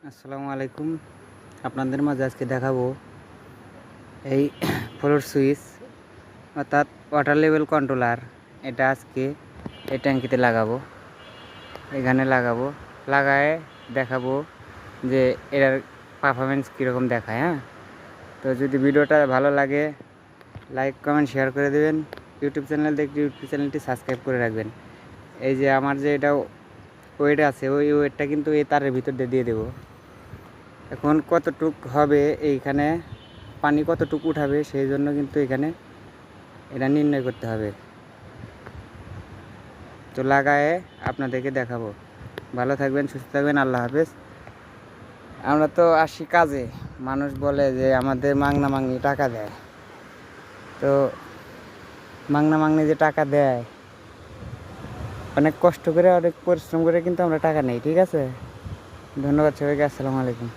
আসসালামু আলাইকুম। আপনাদের মাঝে আজকে দেখাবো এই ফ্লোর সুইচ অর্থাৎ ওয়াটার লেভেল কন্ট্রোলার। এটা আজকে এই ট্যাঙ্কিতে লাগাবো, এখানে লাগায় দেখাবো যে এটার পারফরমেন্স কীরকম দেখায়। তো যদি ভিডিওটা ভালো লাগে লাইক কমেন্ট শেয়ার করে দেবেন। ইউটিউব চ্যানেল দেখলে ইউটিউব চ্যানেলটি সাবস্ক্রাইব করে রাখবেন। এই যে আমার যে এটা ওয়েট আছে, ওই ওয়েটটা কিন্তু এই তারের ভিতর দিয়ে দেবো। এখন কতটুক হবে, এইখানে পানি কতটুক উঠাবে সেই জন্য কিন্তু এখানে এটা নির্ণয় করতে হবে। তো লাগায়ে আপনাদেরকে দেখাবো। ভালো থাকবেন, সুস্থ থাকবেন, আল্লাহ হাফেজ। আমরা তো আসি কাজে, মানুষ বলে যে আমাদের মাংনা মাংনি টাকা দেয়। তো মাংনা মাংনি যে টাকা দেয়, অনেক কষ্ট করে অনেক পরিশ্রম করে কিন্তু আমরা টাকা নেই। ঠিক আছে, ধন্যবাদ সবাইকে। আসসালামু আলাইকুম।